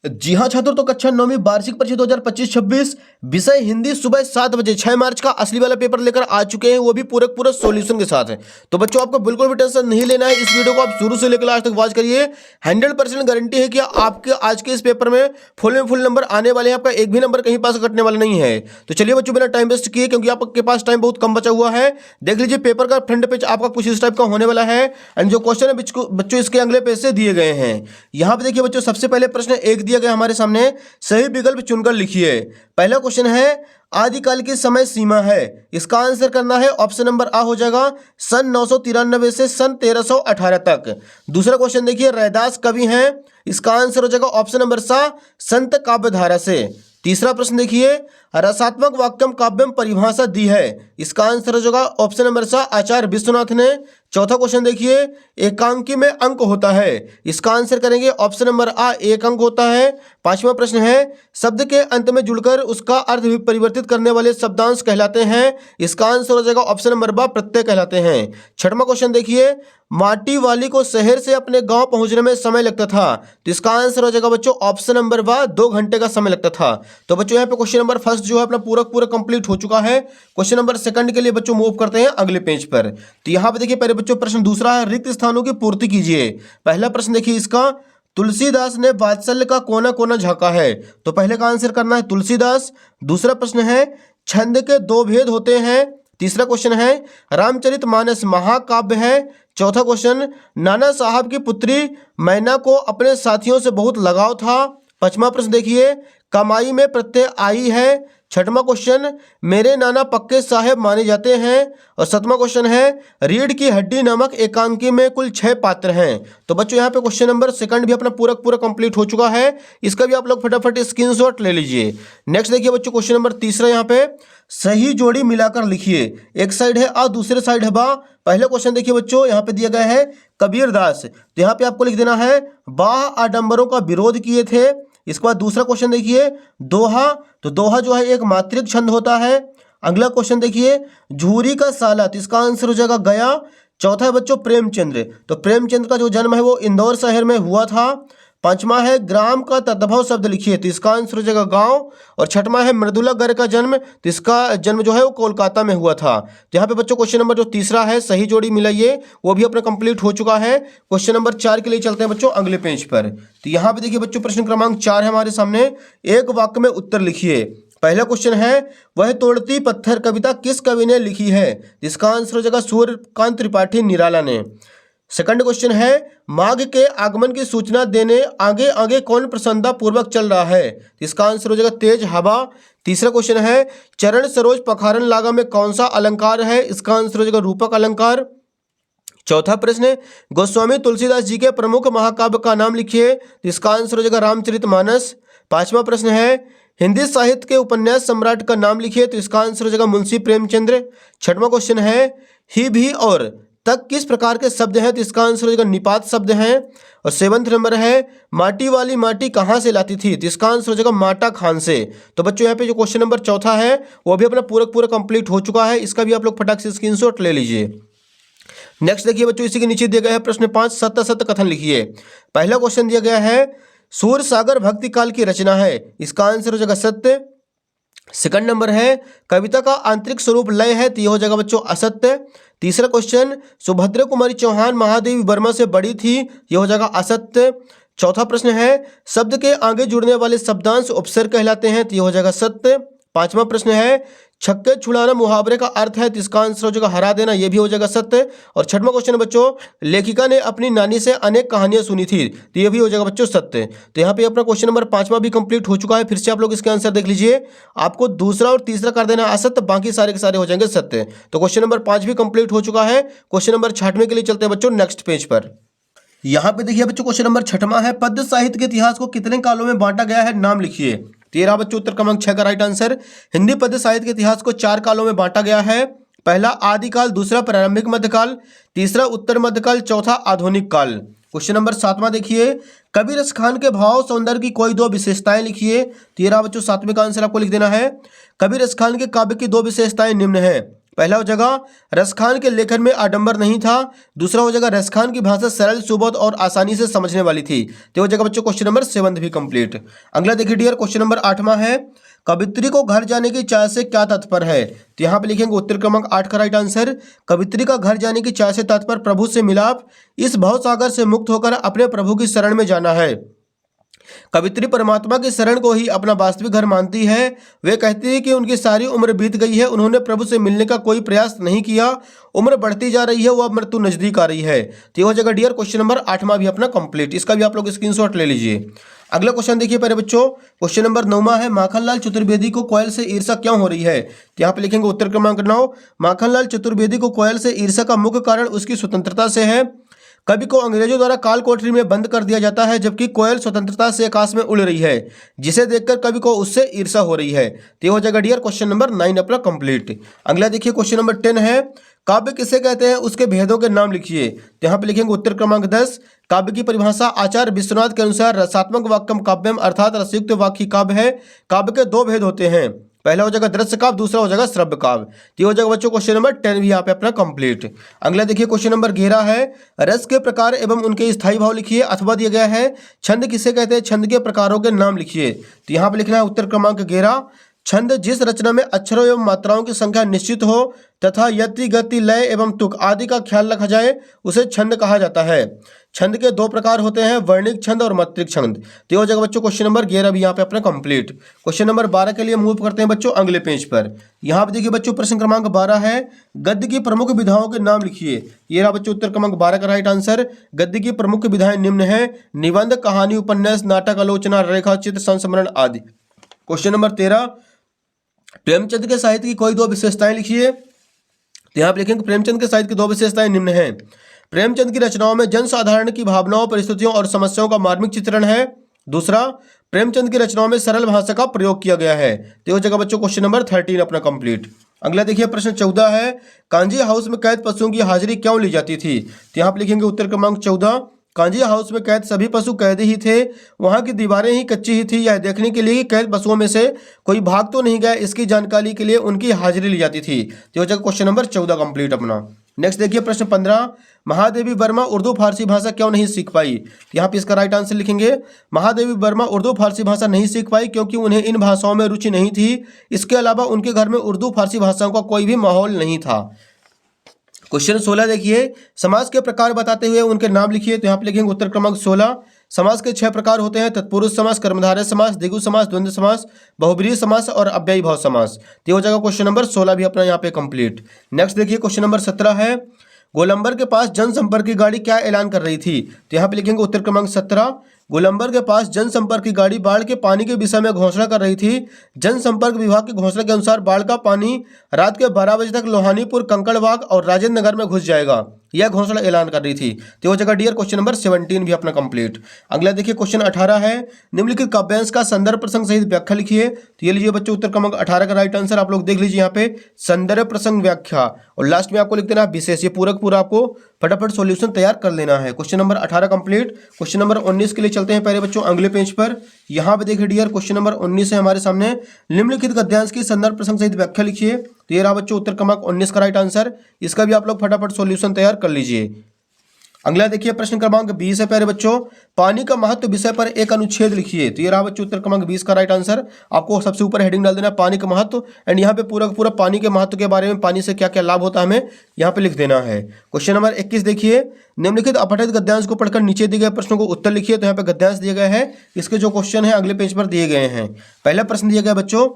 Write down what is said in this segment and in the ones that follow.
जी हाँ छात्रों, तो कक्षा 9वीं वार्षिक परीक्षा 2025-26 विषय हिंदी सुबह 7 बजे 6 मार्च का असली वाला पेपर लेकर आ चुके हैं, वो भी पूरा सॉल्यूशन के साथ है। तो बच्चों आपको बिल्कुल भी टेंशन नहीं लेना है। इस वीडियो को आप शुरू से लेकर लास्ट तक वॉच करिए। 100% गारंटी है कि आपके आज के इस पेपर में फुल नंबर आने वाले हैं। आपका एक भी नंबर कहीं पास कटने वाला नहीं है। तो चलिए बच्चों, बिना टाइम वेस्ट किए, क्योंकि आपके पास टाइम बहुत कम बचा हुआ है, देख लीजिए पेपर का फ्रंट पेज आपका कुछ इस टाइप का होने वाला है। एंड जो क्वेश्चन है बच्चों इसके अगले पेज से दिए गए हैं। यहाँ पे देखिए बच्चों, सबसे पहले प्रश्न एक दिया गया हमारे सामने, सही विकल्प चुनकर लिखिए। पहला क्वेश्चन है, आदिकाल की समय सीमा है। इसका आंसर करना है ऑप्शन नंबर आ हो जाएगा सन 993 से सन 1318 तक। दूसरा क्वेश्चन देखिए, रैदास कवि हैं। इसका आंसर हो जाएगा ऑप्शन नंबर सा संत काव्यधारा से। तीसरा प्रश्न देखिए, रसात्मक वाक्यम काव्यम परिभाषा दी है। इसका आंसर हो जाएगा ऑप्शन नंबर सा आचार्य विश्वनाथ ने। चौथा क्वेश्चन देखिए, एकांकी में अंक होता है। इसका आंसर करेंगे ऑप्शन नंबर आ, एक अंक होता है। पांचवा प्रश्न है, शब्द के अंत में जुड़कर उसका अर्थ भी परिवर्तित करने वाले शब्दांश कहलाते हैं। इसका आंसर हो जाएगा ऑप्शन नंबर बा, प्रत्यय कहलाते हैं। छठवां क्वेश्चन देखिए, माटी वाली को शहर से अपने गांव पहुंचने में समय लगता था। तो इसका आंसर हो जाएगा बच्चों ऑप्शन नंबर बा, 2 घंटे का समय लगता था। तो बच्चों यहाँ पे क्वेश्चन नंबर फर्स्ट जो है अपना पूरा कंप्लीट हो चुका है। क्वेश्चन नंबर सेकंड के लिए बच्चों मूव करते हैं अगले पेज पर। तो यहाँ पे देखिए पहले बच्चों प्रश्न दूसरा है, रिक्त स्थानों की पूर्ति कीजिए। पहला प्रश्न देखिए इसका, तुलसीदास ने वात्सल्य का कोना कोना झांका है। तो पहले का आंसर करना है तुलसीदास। दूसरा प्रश्न है, छंद के 2 भेद होते हैं। तीसरा क्वेश्चन है, रामचरितमानस महाकाव्य है। चौथा क्वेश्चन, नाना साहब की पुत्री मैना को अपने साथियों से बहुत लगाव था। पांचवा प्रश्न देखिए, कमाई में प्रत्यय आई है। छठवां क्वेश्चन, मेरे नाना पक्के साहेब माने जाते हैं। और सातवां क्वेश्चन है, रीढ़ की हड्डी नामक एकांकी में कुल 6 पात्र हैं। तो बच्चों यहाँ पे क्वेश्चन नंबर सेकंड भी अपना पूरा कंप्लीट हो चुका है। इसका भी आप लोग फटाफट स्क्रीनशॉट ले लीजिए। नेक्स्ट देखिए बच्चों, क्वेश्चन नंबर तीसरा, यहाँ पे सही जोड़ी मिलाकर लिखिए। एक साइड है आ, दूसरे साइड है बा। पहला क्वेश्चन देखिए बच्चों, यहाँ पे दिया गया है कबीरदास। तो यहाँ पे आपको लिख देना है, बाह आडंबरों का विरोध किए थे। इसके बाद दूसरा क्वेश्चन देखिए, दोहा। तो दोहा जो है एक मात्रिक छंद होता है। अगला क्वेश्चन देखिए, झूरी का साला। तो इसका आंसर हो जाएगा गया। चौथा है बच्चों प्रेमचंद्र। तो प्रेमचंद्र का जो जन्म है वो इंदौर शहर में हुआ था। पांचवा है, ग्राम का तद्भव शब्द लिखिए। तो इसका आंसर हो जाएगा गांव। और छठवां है, मृदुला गर्ग का जन्म। तो इसका जन्म जो है वो कोलकाता में हुआ था। तो यहाँ पे बच्चों क्वेश्चन नंबर जो तीसरा है, सही जोड़ी मिलाइए, वो भी अपना कंप्लीट हो चुका है। क्वेश्चन नंबर 4 के लिए चलते हैं बच्चों अगले पेज पर। तो यहाँ पे देखिए बच्चों, प्रश्न क्रमांक 4 है हमारे सामने। एक वाक्य में उत्तर लिखिए। पहला क्वेश्चन है, वह तोड़ती पत्थर कविता किस कवि ने लिखी है। इसका आंसर हो जाएगा सूर्यकांत त्रिपाठी निराला ने। सेकंड क्वेश्चन है, माघ के आगमन की सूचना देने आगे आगे कौन प्रसन्नता पूर्वक चल रहा है। इसका आंसर हो जाएगा तेज हवा। तीसरा क्वेश्चन है, चरण सरोज पखारन लागा में कौन सा अलंकार है। इसका आंसर हो जाएगा रूपक अलंकार। चौथा प्रश्न, गोस्वामी तुलसीदास जी के प्रमुख महाकाव्य का नाम लिखिए। इसका आंसर हो जाएगा रामचरितमानस। पांचवा प्रश्न है, हिंदी साहित्य के उपन्यास सम्राट का नाम लिखिए। तो इसका आंसर हो जाएगा मुंशी प्रेमचंद्र। छठवां क्वेश्चन है, ही भी और तक किस प्रकार के शब्द हैं। तो इसका आंसर हो जाएगा निपात शब्द हैं। और 7वां नंबर है, माटी वाली माटी कहाँ से लाती थी। तो इसका आंसर हो जाएगा माटा खान से। तो बच्चों यहाँ पे जो क्वेश्चन नंबर चौथा है वो भी अपना पूरा कंप्लीट हो चुका है। इसका भी आप लोग फटाक से स्क्रीनशॉट ले लीजिए। नेक्स्ट देखिए बच्चों, इसी के नीचे दिया गया है प्रश्न 5, सत्य सत्य कथन लिखिए। पहला क्वेश्चन दिया गया है, सूर सागर भक्ति काल की रचना है। इसका आंसर हो जाएगा सत्य। सेकंड नंबर है, कविता का आंतरिक स्वरूप लय है। तो ये हो जाएगा बच्चों असत्य। तीसरा क्वेश्चन, सुभद्रा कुमारी चौहान महादेवी वर्मा से बड़ी थी। ये हो जाएगा असत्य। चौथा प्रश्न है, शब्द के आगे जुड़ने वाले शब्दांश उपसर्ग कहलाते हैं। तो ये हो जाएगा सत्य। पांचवा प्रश्न है, छक्के छुड़ाना मुहावरे का अर्थ है। तो इसका आंसर हो जाएगा हरा देना। ये भी हो जाएगा सत्य। और छठवां क्वेश्चन बच्चों, लेखिका ने अपनी नानी से अनेक कहानियां सुनी थी। तो ये भी हो जाएगा बच्चों सत्य। तो यहाँ पे अपना क्वेश्चन नंबर 5वां भी कंप्लीट हो चुका है। फिर से आप लोग इसके आंसर देख लीजिए। आपको दूसरा और तीसरा कर देना असत्य, बाकी सारे के सारे हो जाएंगे सत्य। तो क्वेश्चन नंबर 5 भी कंप्लीट हो चुका है। क्वेश्चन नंबर 6वें के लिए चलते हैं बच्चों नेक्स्ट पेज पर। यहाँ पे देखिए बच्चों, क्वेश्चन नंबर 6वां है, पद्य साहित्य के इतिहास को कितने कालों में बांटा गया है, नाम लिखिए। 13 बच्चों उत्तर क्रमांक 6 का राइट आंसर। हिंदी पद्य साहित्य के इतिहास को 4 कालों में बांटा गया है। पहला आदिकाल, दूसरा प्रारंभिक मध्यकाल, तीसरा उत्तर मध्यकाल, चौथा आधुनिक काल। क्वेश्चन नंबर 7वां देखिए, कबीर रस खान के भाव सौंदर्य की कोई 2 विशेषताएं लिखिए। 13 बच्चों 7वें का आंसर आपको लिख देना है। कबीर रस खान के काव्य की 2 विशेषताएं निम्न है। पहला हो जाएगा रसखान के लेखन में आडंबर नहीं था। दूसरा हो जाएगा रसखान की भाषा सरल, सुबोध और आसानी से समझने वाली थी। तो हो जाएगा बच्चों क्वेश्चन नंबर 7 भी कंप्लीट। अगला देखिए डियर, क्वेश्चन नंबर 8वां है, कवित्री को घर जाने की चाह से क्या तात्पर्य है। तो यहाँ पे लिखेंगे उत्तर क्रमांक 8 का राइट आंसर, कवित्री का घर जाने की चाह से तात्पर्य प्रभु से मिलाप, इस भवसागर से मुक्त होकर अपने प्रभु की शरण में जाना है। कवित्री परमात्मा की शरण को ही अपना वास्तविक घर मानती है। वे कहती है कि उनकी सारी उम्र बीत गई है, उन्होंने प्रभु से मिलने का कोई प्रयास नहीं किया, उम्र बढ़ती जा रही है, वो अब मृत्यु नजदीक आ रही है। तो ये हो जाएगा डियर क्वेश्चन नंबर 8वां भी अपना कंप्लीट। इसका भी आप लोग स्क्रीनशॉट ले लीजिए। अगला क्वेश्चन देखिए पहले बच्चों, क्वेश्चन नंबर 9वां है, माखनलाल चतुर्वेदी को कोयल से ईर्ष्या क्यों हो रही है। तो यहाँ पे लिखेंगे उत्तर क्रमांक 9, माखनलाल चतुर्वेदी को कोयल से ईर्ष्या का मुख्य कारण उसकी स्वतंत्रता से है। कवि को अंग्रेजों द्वारा काल कोठरी में बंद कर दिया जाता है, जबकि कोयल स्वतंत्रता से आकाश में उड़ रही है, जिसे देखकर कवि को उससे ईर्ष्या हो रही है। तो ये हो जाएगा डियर क्वेश्चन नंबर 9 अपना कंप्लीट। अगला देखिए क्वेश्चन नंबर 10 है, काव्य किसे कहते हैं, उसके भेदों के नाम लिखिए। तो यहाँ पे लिखेंगे उत्तर क्रमांक 10, काव्य की परिभाषा आचार्य विश्वनाथ के अनुसार रसात्मक वाक्यम काव्यम अर्थात रसयुक्त वाक्य काव्य है। काव्य के दो भेद होते हैं, पहला हो जाएगा दृश्य काव्य, दूसरा हो जाएगा श्रव्य काव्य। तो हो जाएगा बच्चों क्वेश्चन नंबर 10 भी यहाँ पे अपना कंप्लीट। अगला देखिए क्वेश्चन नंबर 11 है, रस के प्रकार एवं उनके स्थायी भाव लिखिए। अथवा दिया गया है, छंद किसे कहते हैं, छंद के प्रकारों के नाम लिखिए। तो यहाँ पे लिखना है उत्तर क्रमांक 11, छंद जिस रचना में अक्षरों एवं मात्राओं की संख्या निश्चित हो तथा यति गति लय एवं तुक आदि का ख्याल रखा जाए उसे छंद कहा जाता है। छंद के दो प्रकार होते हैं, वर्णिक छंद और मात्रिक छंद। तो हो जाएगा बच्चों क्वेश्चन नंबर 11 भी यहाँ पे अपना कंप्लीट। क्वेश्चन नंबर 12 के लिए मूव करते हैं बच्चों अगले पेज पर। यहाँ पे देखिए बच्चों प्रश्न क्रमांक 12 है, गद्य की प्रमुख विधाओं के नाम लिखिए। ये रहा बच्चों उत्तर क्रमांक 12 का राइट आंसर। गद्य की प्रमुख विधाएं निम्न है, निबंध, कहानी, उपन्यास, नाटक, आलोचना, रेखा चित्र, संस्मरण आदि। क्वेश्चन नंबर 13, प्रेमचंद के साहित्य की कोई दो विशेषताएं लिखिए। तो यहाँ पे लिखेंगे प्रेमचंद के साहित्य की दो विशेषताएं निम्न हैं, प्रेमचंद की रचनाओं में जनसाधारण की भावनाओं, परिस्थितियों और समस्याओं का मार्मिक चित्रण है। दूसरा, प्रेमचंद की रचनाओं में सरल भाषा का प्रयोग किया गया है। तो हो जाएगा बच्चों क्वेश्चन नंबर 13 अपना कंप्लीट। अगला देखिए प्रश्न 14 है, कांजी हाउस में कैद पशुओं की हाजिरी क्यों ली जाती थी। तो यहाँ पे लिखेंगे उत्तर क्रमांक 14, कांजी हाउस में कैद सभी पशु कैदी ही थे, वहां की दीवारें ही कच्ची ही थी, यह देखने के लिए कि कैद पशुओं में से कोई भाग तो नहीं गया, इसकी जानकारी के लिए उनकी हाजिरी ली जाती थी। तो हो जाएगा क्वेश्चन नंबर 14 कंप्लीट अपना। नेक्स्ट देखिए प्रश्न 15, महादेवी वर्मा उर्दू फारसी भाषा क्यों नहीं सीख पाई। यहाँ पे इसका राइट आंसर लिखेंगे, महादेवी वर्मा उर्दू फारसी भाषा नहीं सीख पाई क्योंकि उन्हें इन भाषाओं में रुचि नहीं थी। इसके अलावा उनके घर में उर्दू फारसी भाषाओं का कोई भी माहौल नहीं था। क्वेश्चन 16 देखिए, समास के प्रकार बताते हुए उनके नाम लिखिए। तो यहाँ पे लिखेंगे उत्तर क्रमांक 16, समास के 6 प्रकार होते हैं, तत्पुरुष समास, कर्मधारय समास, द्विगु समास, द्वंद्व समास, बहुब्रीहि समास और अव्ययी भाव समास। तो हो जाएगा क्वेश्चन नंबर 16 भी अपना यहाँ पे कंप्लीट। नेक्स्ट देखिए क्वेश्चन नंबर 17 है, गोलंबर के पास जनसंपर्क की गाड़ी क्या ऐलान कर रही थी। तो यहाँ पे लिखेंगे उत्तर क्रमांक 17, गोलंबर के पास जनसंपर्क की गाड़ी बाढ़ के पानी के विषय में घोषणा कर रही थी। जनसंपर्क विभाग की घोषणा के अनुसार बाढ़ का पानी रात के 12 बजे तक लोहानीपुर, कंकड़बाग और राजेंद्र नगर में घुस जाएगा, यह घोषणा ऐलान कर रही थी। तो वो जगह डियर क्वेश्चन नंबर 17 भी अपना कंप्लीट। अगला देखिए क्वेश्चन 18 है, निम्नलिखित काव्यांश का संदर्भ प्रसंग सहित व्याख्या लिखिए। तो ये लीजिए बच्चों उत्तर क्रमांक 18 का राइट आंसर आप लोग देख लीजिए यहाँ पे, संदर्भ प्रसंग व्याख्या, और लास्ट में आपको लिख देना विशेष। ये पूरा आपको फटाफट सॉल्यूशन तैयार कर लेना है। Question number 18 complete. Question number 19 के लिए चलते हैं पहले बच्चों अगले पेज पर। यहाँ पे देखिए डियर क्वेश्चन नंबर 19 है हमारे सामने, निम्नलिखित गद्यांश की संदर्भ प्रसंग सहित व्याख्या लिखिए। तो ये रहा बच्चों उत्तर क्रमांक 19 का राइट आंसर। इसका भी आप लोग फटाफट सॉल्यूशन तैयार कर लीजिए। अगला देखिए प्रश्न क्रमांक 20 है प्यारे बच्चों, पानी का महत्व विषय पर एक अनुच्छेद लिखिए। तो ये रहा बच्चों उत्तर क्रमांक 20 का राइट आंसर। आपको सबसे ऊपर हेडिंग डाल देना पानी का महत्व, एंड यहाँ पे पूरा पानी के महत्व के बारे में, पानी से क्या क्या लाभ होता है हमें यहाँ पे लिख देना है। क्वेश्चन नंबर 21 देखिए, निम्नलिखित अपठित गद्यांश को पढ़कर नीचे दिए गए प्रश्नों को उत्तर लिखिए। तो यहाँ पे गद्यांश दिए गए हैं, इसके जो क्वेश्चन है अगले पेज पर दिए गए हैं। पहला प्रश्न दिया गया बच्चों,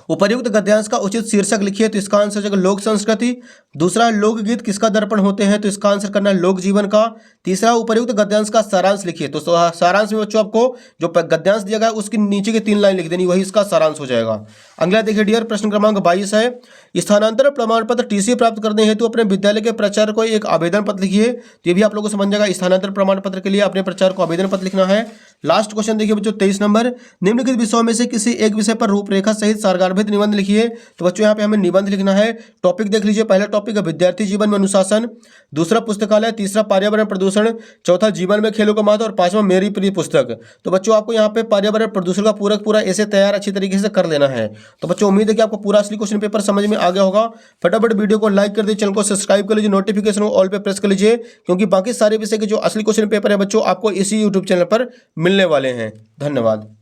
उपर्युक्त गद्यांश का उचित शीर्षक लिखिए। तो इसका आंसर है लोक संस्कृति। दूसरा, लोकगीत किसका दर्पण होते हैं। तो इसका आंसर करना है लोक जीवन का। तीसरा, उपर्युक्त गद्यांश का सारांश लिखिए। तो सारांश में बच्चों आपको जो गद्यांश दिया गया है उसकी नीचे की 3 लाइन लिख देनी, वही इसका सारांश हो जाएगा। अगला देखिए डियर प्रश्न क्रमांक 22 है, स्थानांतरण प्रमाण पत्र टीसी प्राप्त करने हेतु अपने विद्यालय के प्राचार्य को एक आवेदन पत्र लिखिए। तो ये भी आप लोगों को समझ जाएगा, स्थानांतरण प्रमाण पत्र के लिए अपने प्राचार्य को आवेदन पत्र लिखना है। लास्ट क्वेश्चन देखिए बच्चों 23 नंबर, निम्नलिखित विषयों में से किसी एक विषय पर रूपरेखा सहित सारगर्भित निबंध लिखिए। तो बच्चों यहाँ पे हमें निबंध लिखना है। टॉपिक देख लीजिए, पहला टॉपिक है विद्यार्थी जीवन में अनुशासन, दूसरा पुस्तकालय, तीसरा पर्यावरण प्रदूषण, चौथा जीवन में खेलों का महत्व और पांचवा मेरी प्रिय पुस्तक। तो बच्चों आपको यहाँ पे पर्यावरण प्रदूषण का पूरा ऐसे तैयार अच्छी तरीके से कर लेना है। तो बच्चों उम्मीद है कि आपको पूरा असली क्वेश्चन पेपर समझ में आ गया होगा। फटाफट वीडियो को लाइक कर दीजिए, चैनल को सब्सक्राइब कर लीजिए, नोटिफिकेशन ऑल पे प्रेस कर लीजिए, क्योंकि बाकी सारे विषय के जो असली क्वेश्चन पेपर है बच्चों आपको इसी यूट्यूब चैनल पर मिलने वाले हैं। धन्यवाद।